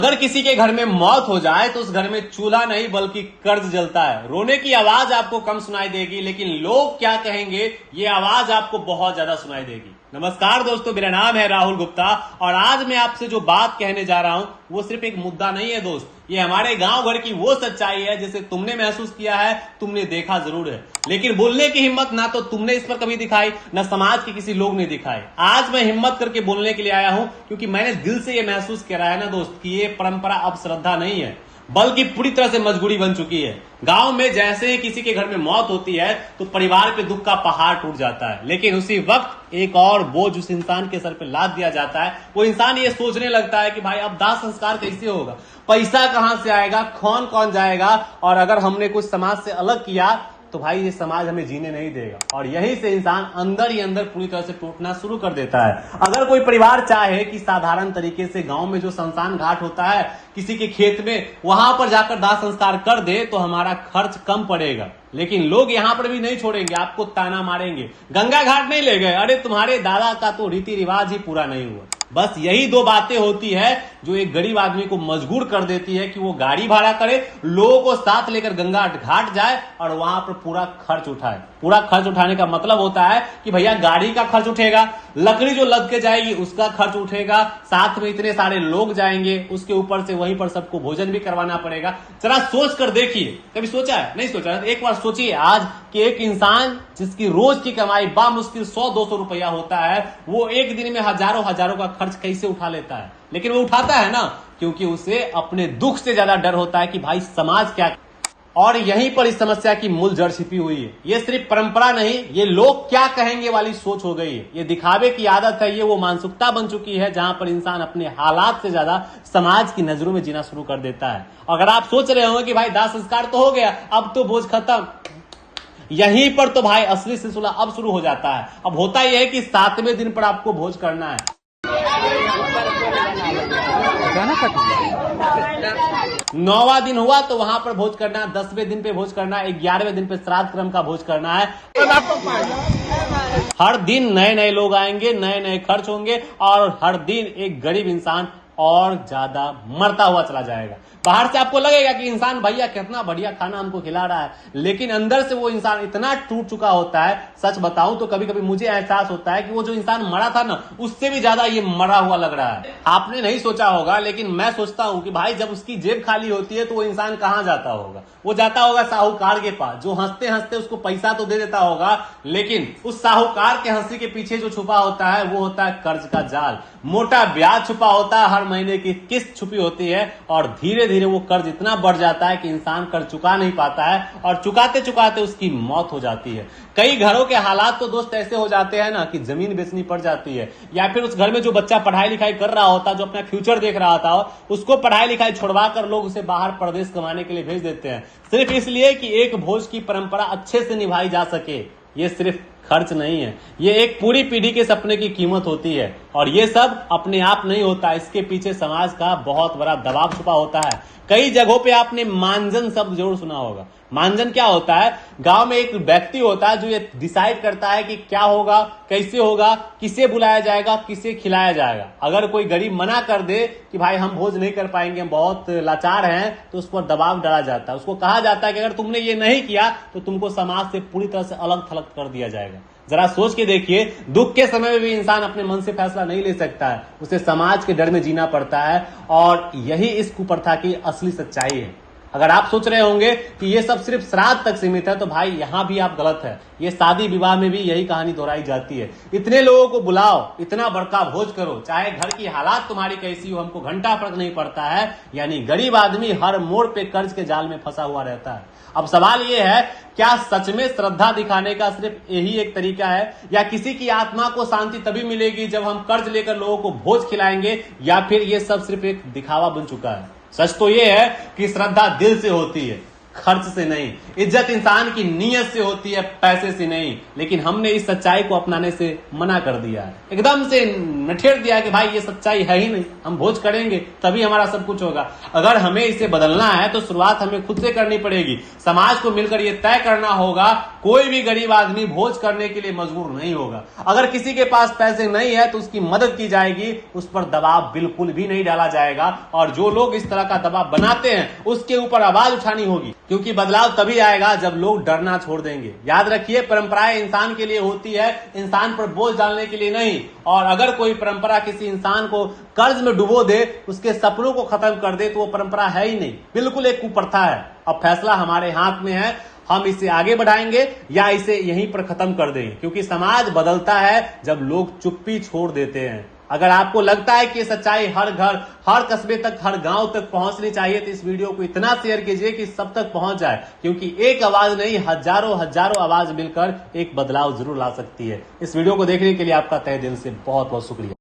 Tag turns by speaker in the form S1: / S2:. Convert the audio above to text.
S1: अगर किसी के घर में मौत हो जाए तो उस घर में चूल्हा नहीं बल्कि कर्ज जलता है। रोने की आवाज आपको कम सुनाई देगी, लेकिन लोग क्या कहेंगे ये आवाज आपको बहुत ज्यादा सुनाई देगी। नमस्कार दोस्तों, मेरा नाम है राहुल गुप्ता और आज मैं आपसे जो बात कहने जा रहा हूं वो सिर्फ एक मुद्दा नहीं है दोस्त, ये हमारे गांव घर की वो सच्चाई है जिसे तुमने महसूस किया है, तुमने देखा जरूर है, लेकिन बोलने की हिम्मत ना तो तुमने इस पर कभी दिखाई ना समाज के किसी लोग ने दिखाई। आज मैं हिम्मत करके बोलने के लिए आया हूं क्योंकि मैंने दिल से ये महसूस करा है ना दोस्त कि ये परंपरा अब श्रद्धा नहीं है बल्कि पूरी तरह से मजबूरी बन चुकी है। गांव में जैसे ही किसी के घर में मौत होती है तो परिवार पे दुख का पहाड़ टूट जाता है, लेकिन उसी वक्त एक और बोझ उस इंसान के सर पे लाद दिया जाता है। वो इंसान ये सोचने लगता है कि भाई अब दाह संस्कार कैसे होगा, पैसा कहां से आएगा, कौन कौन जाएगा, और अगर हमने कुछ समाज से अलग किया तो भाई ये समाज हमें जीने नहीं देगा। और यही से इंसान अंदर ही अंदर पूरी तरह से टूटना शुरू कर देता है। अगर कोई परिवार चाहे कि साधारण तरीके से गांव में जो शमशान घाट होता है किसी के खेत में, वहां पर जाकर दाह संस्कार कर दे तो हमारा खर्च कम पड़ेगा, लेकिन लोग यहां पर भी नहीं छोड़ेंगे, आपको ताना मारेंगे, गंगा घाट नहीं ले गए, अरे तुम्हारे दादा का तो रीति रिवाज ही पूरा नहीं हुआ। बस यही दो बातें होती है जो एक गरीब आदमी को मजबूर कर देती है कि वो गाड़ी भाड़ा करे, लोगों को साथ लेकर गंगा घाट जाए और वहां पर पूरा खर्च उठाए। पूरा खर्च उठाने का मतलब होता है कि भैया गाड़ी का खर्च उठेगा, लकड़ी जो लद के जाएगी उसका खर्च उठेगा, साथ में इतने सारे लोग जाएंगे, उसके ऊपर से वहीं पर सबको भोजन भी करवाना पड़ेगा। जरा सोच कर देखिए, कभी सोचा है? नहीं सोचा है? एक बार सोचिए आज कि एक इंसान जिसकी रोज की कमाई बामुश्किल 100-200 रुपया होता है, वो एक दिन में हजारों हजारों का खर्च कैसे उठा लेता है। लेकिन वो उठाता है ना क्योंकि उसे अपने दुख से ज्यादा डर होता है कि भाई समाज क्या। और यहीं पर इस समस्या की मूल जड़ छिपी हुई है। ये सिर्फ परंपरा नहीं, ये लोग क्या कहेंगे वाली सोच हो गई है। ये दिखावे की आदत है, ये वो मानसिकता बन चुकी है जहां पर इंसान अपने हालात से ज्यादा समाज की नजरों में जीना शुरू कर देता है। अगर आप सोच रहे होंगे कि भाई दाह संस्कार तो हो गया, अब तो बोझ खत्म, यहीं पर तो भाई असली सिलसिला अब शुरू हो जाता है। अब होता यह है कि 7वें दिन पर आपको भोज करना है। 9वां दिन हुआ तो वहां पर भोज करना है, 10वें दिन पे भोज करना है, 11वें दिन पे श्राद्ध क्रम का भोज करना है। हर दिन नए नए लोग आएंगे, नए नए खर्च होंगे और हर दिन एक गरीब इंसान और ज्यादा मरता हुआ चला जाएगा। बाहर से आपको लगेगा कि इंसान भैया कितना बढ़िया खाना हमको खिला रहा है, लेकिन अंदर से वो इंसान इतना टूट चुका होता है। सच बताऊं तो कभी कभी मुझे एहसास होता है कि वो जो इंसान मरा था ना, उससे भी ज्यादा ये मरा हुआ लग रहा है। आपने नहीं सोचा होगा, लेकिन मैं सोचता हूं कि भाई जब उसकी जेब खाली होती है तो वो इंसान कहां जाता होगा? वो जाता होगा साहूकार के पास, जो हंसते हंसते उसको पैसा तो दे देता होगा, लेकिन उस साहूकार के हंसी के पीछे जो छुपा होता है वो होता है कर्ज का जाल। मोटा ब्याज छुपा होता है, हर महीने की किस्त छुपी होती है और धीरे धीरे वो कर्ज इतना बढ़ जाता है कि इंसान कर्ज चुका नहीं पाता है और चुकाते चुकाते उसकी मौत हो जाती है। कई घरों के हालात तो दोस्त ऐसे हो जाते हैं ना कि जमीन बेचनी पड़ जाती है, या फिर उस घर में जो बच्चा पढ़ाई लिखाई कर रहा होता, जो अपना फ्यूचर देख रहा था, उसको पढ़ाई लिखाई छुड़वा कर लोग उसे बाहर प्रदेश कमाने के लिए भेज देते हैं, सिर्फ इसलिए कि एक भोज की परंपरा अच्छे से निभाई जा सके। ये सिर्फ खर्च नहीं है, ये एक पूरी पीढ़ी के सपने की कीमत होती है और ये सब अपने आप नहीं होता, इसके पीछे समाज का बहुत बड़ा दबाव छुपा होता है। कई जगहों पे आपने मानजन शब्द जरूर सुना होगा। मानजन क्या होता है? गांव में एक व्यक्ति होता है जो ये डिसाइड करता है कि क्या होगा, कैसे होगा, किसे बुलाया जाएगा, किसे खिलाया जाएगा। अगर कोई गरीब मना कर दे कि भाई हम भोज नहीं कर पाएंगे, हम बहुत लाचार हैं, तो उस पर दबाव डाला जाता है। उसको कहा जाता है कि अगर तुमने ये नहीं किया तो तुमको समाज से पूरी तरह से अलग थलग कर दिया जाएगा। जरा सोच के देखिए, दुख के समय में भी इंसान अपने मन से फैसला नहीं ले सकता है, उसे समाज के डर में जीना पड़ता है और यही इस कुप्रथा की असली सच्चाई है। अगर आप सोच रहे होंगे कि ये सब सिर्फ श्राद्ध तक सीमित है तो भाई यहां भी आप गलत है। ये शादी विवाह में भी यही कहानी दोहराई जाती है। इतने लोगों को बुलाओ, इतना बड़का भोज करो, चाहे घर की हालात तुम्हारी कैसी हो, हमको घंटा फर्क नहीं पड़ता है। यानी गरीब आदमी हर मोड़ पे कर्ज के जाल में फंसा हुआ रहता है। अब सवाल ये है, क्या सच में श्रद्धा दिखाने का सिर्फ यही एक तरीका है, या किसी की आत्मा को शांति तभी मिलेगी जब हम कर्ज लेकर लोगों को भोज खिलाएंगे, या फिर ये सब सिर्फ एक दिखावा बन चुका है? सच तो ये है कि श्रद्धा दिल से होती है, खर्च से नहीं। इज्जत इंसान की नीयत से होती है, पैसे से नहीं। लेकिन हमने इस सच्चाई को अपनाने से मना कर दिया है, एकदम से नठेड़ दिया कि भाई ये सच्चाई है ही नहीं, हम भोज करेंगे तभी हमारा सब कुछ होगा। अगर हमें इसे बदलना है तो शुरुआत हमें खुद से करनी पड़ेगी। समाज को मिलकर ये तय करना होगा कोई भी गरीब आदमी भोज करने के लिए मजबूर नहीं होगा। अगर किसी के पास पैसे नहीं है तो उसकी मदद की जाएगी, उस पर दबाव बिल्कुल भी नहीं डाला जाएगा। और जो लोग इस तरह का दबाव बनाते हैं उसके ऊपर आवाज उठानी होगी, क्योंकि बदलाव तभी आएगा जब लोग डरना छोड़ देंगे। याद रखिए, परंपराएं इंसान के लिए होती है, इंसान पर बोझ डालने के लिए नहीं। और अगर कोई परंपरा किसी इंसान को कर्ज में डुबो दे, उसके सपनों को खत्म कर दे, तो वो परंपरा है ही नहीं, बिल्कुल एक कुप्रथा है। अब फैसला हमारे हाथ में है, हम इसे आगे बढ़ाएंगे या इसे यहीं पर खत्म कर देंगे, क्योंकि समाज बदलता है जब लोग चुप्पी छोड़ देते हैं। अगर आपको लगता है कि ये सच्चाई हर घर, हर कस्बे तक, हर गांव तक पहुंचनी चाहिए, तो इस वीडियो को इतना शेयर कीजिए कि सब तक पहुंच जाए, क्योंकि एक आवाज नहीं, हजारों आवाज मिलकर एक बदलाव जरूर ला सकती है। इस वीडियो को देखने के लिए आपका तहे दिल से बहुत बहुत शुक्रिया।